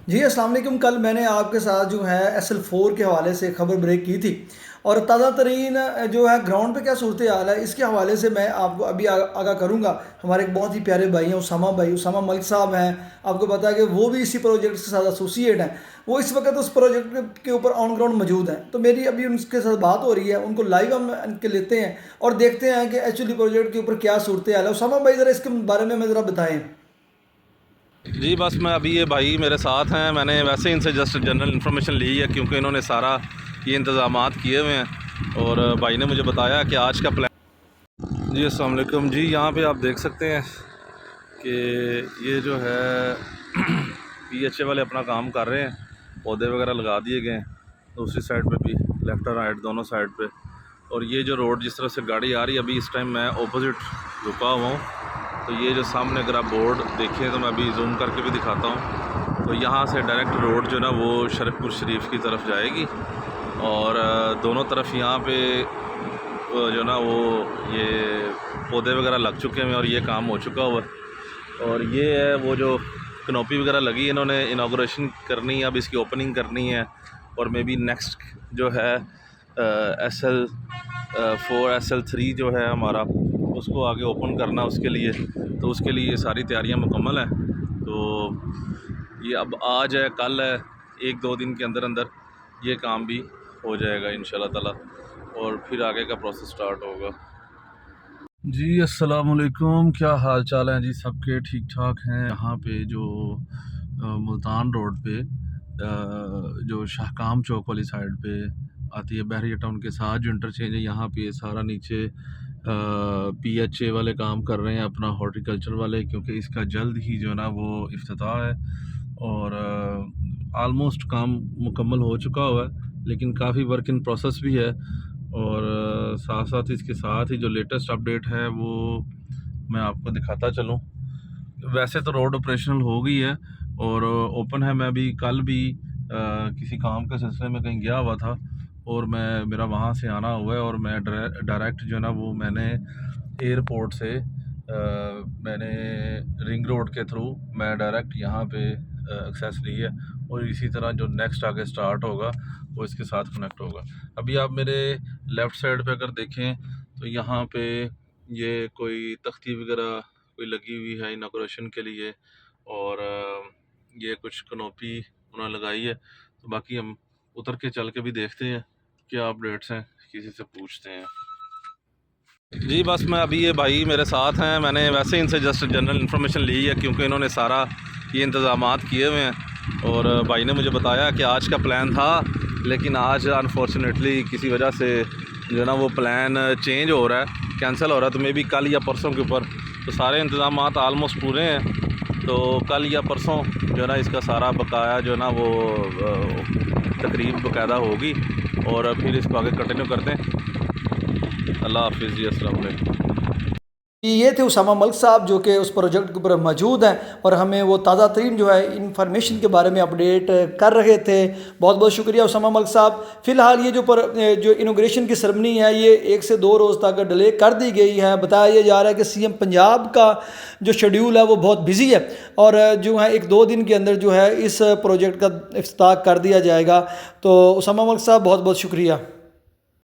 जी, अस्सलाम वालेकुम। कल मैंने आपके साथ जो है SL4 के हवाले से खबर ब्रेक की थी और ताज़ा तरीन जो है ग्राउंड पे क्या सूरत हाल है इसके हवाले से मैं आपको अभी आगाह करूँगा। हमारे एक बहुत ही प्यारे भाई हैं उसामा भाई, उसामा मलिक साहब हैं। आपको पता है कि वो भी इसी प्रोजेक्ट के साथ एसोसिएट हैं। वो इस वक्त उस प्रोजेक्ट के ऊपर ऑन ग्राउंड मौजूद हैं, तो मेरी अभी उनके साथ बात हो रही है। उनको लाइव हम इनके लेते हैं और देखते हैं कि एक्चुअली प्रोजेक्ट के ऊपर क्या सूरत हाल है। उसामा भाई ज़रा इसके बारे में हमें ज़रा बताएँ। जी बस मैं अभी ये भाई मेरे साथ हैं। मैंने वैसे इनसे जस्ट जनरल इन्फॉर्मेशन ली है क्योंकि इन्होंने सारा ये इंतज़ामात किए हुए हैं और भाई ने मुझे बताया कि आज का प्लान। जी अस्सलाम वालेकुम। जी यहाँ पे आप देख सकते हैं कि ये जो है PHA वाले अपना काम कर रहे हैं। पौधे वगैरह लगा दिए गए हैं दूसरी साइड पे भी, लेफ़्ट और राइट दोनों साइड पे। और ये जो रोड जिस तरह से गाड़ी आ रही है, अभी इस टाइम मैं ऑपोजिट रुका हुआ हूँ। तो ये जो सामने अगर आप बोर्ड देखें तो मैं अभी जूम करके भी दिखाता हूँ। तो यहाँ से डायरेक्ट रोड जो ना वो शरीफपुर शरीफ की तरफ जाएगी और दोनों तरफ यहाँ पे जो ना वो ये पौधे वगैरह लग चुके हैं और ये काम हो चुका हुआ है। और ये है वो जो कनोपी वगैरह लगी, इन्होंने इनाग्रेशन करनी है, अब इसकी ओपनिंग करनी है। और मे बी नेक्स्ट जो है SL4 SL3 जो है हमारा, उसको आगे ओपन करना उसके लिए। तो उसके लिए ये सारी तैयारियां मुकम्मल हैं। तो ये अब आज है, कल है, एक दो दिन के अंदर अंदर ये काम भी हो जाएगा इंशाल्लाह ताला और फिर आगे का प्रोसेस स्टार्ट होगा। जी अस्सलाम वालेकुम, क्या हाल चाल है जी? सबके ठीक ठाक हैं? यहाँ पे जो मुल्तान रोड पे जो शाहकाम चौक वाली साइड पे आती है, बहरिया टाउन के साथ जो इंटरचेंज है, यहाँ पे सारा नीचे PHA वाले काम कर रहे हैं अपना, हॉर्टिकल्चर वाले, क्योंकि इसका जल्द ही जो है ना वो इफ्तिताह है। और आलमोस्ट काम मुकम्मल हो चुका हुआ है, लेकिन काफ़ी वर्क इन प्रोसेस भी है। और साथ साथ इसके साथ ही जो लेटेस्ट अपडेट है वो मैं आपको दिखाता चलूँ। वैसे तो रोड ऑपरेशनल हो गई है और ओपन है। मैं अभी कल भी किसी काम के सिलसिले में कहीं गया हुआ था और मेरा वहाँ से आना हुआ है और मैं डायरेक्ट जो है ना वो मैंने एयरपोर्ट से मैंने रिंग रोड के थ्रू मैं डायरेक्ट यहाँ पे एक्सेस ली है। और इसी तरह जो नेक्स्ट आगे स्टार्ट होगा वो इसके साथ कनेक्ट होगा। अभी आप मेरे लेफ़्ट साइड पे अगर देखें तो यहाँ पे ये कोई तख्ती वगैरह कोई लगी हुई है इनाग्रेशन के लिए। और ये कुछ कनोपी उन्होंने लगाई है। तो बाकी हम उतर के चल के भी देखते हैं क्या अपडेट्स हैं, किसी से पूछते हैं। जी बस मैं अभी ये भाई मेरे साथ हैं। मैंने वैसे इनसे जस्ट जनरल इन्फॉर्मेशन ली है क्योंकि इन्होंने सारा ये इंतज़ामात किए हुए हैं। और भाई ने मुझे बताया कि आज का प्लान था, लेकिन आज अनफॉर्चुनेटली किसी वजह से जो है ना वो प्लान चेंज हो रहा है, कैंसिल हो रहा है। तो मे बी कल या परसों के ऊपर, तो सारे इंतज़ामात आलमोस्ट पूरे हैं। तो कल या परसों जो है ना इसका सारा बकाया जो है ना वो तकरीब बाकायदा होगी और फिर इसको आगे कंटिन्यू करते हैं। अल्लाह हाफिज़ जी, अस्सलाम वालेकुम। ये थे उसामा मलिक साहब जो कि उस प्रोजेक्ट के ऊपर मौजूद हैं और हमें वो ताज़ा तरीन जो है इंफॉर्मेशन के बारे में अपडेट कर रहे थे। बहुत बहुत शुक्रिया उसामा मलिक साहब। फ़िलहाल ये जो इनॉग्रेशन की सेरेमनी है ये 1 से 2 रोज़ तक डिले कर दी गई है। बताया जा रहा है कि CM पंजाब का जो शेड्यूल है वो बहुत बिजी है और जो है 1-2 दिन के अंदर जो है इस प्रोजेक्ट का इफ्तिताह कर दिया जाएगा। तो उसामा मलिक साहब बहुत बहुत शुक्रिया।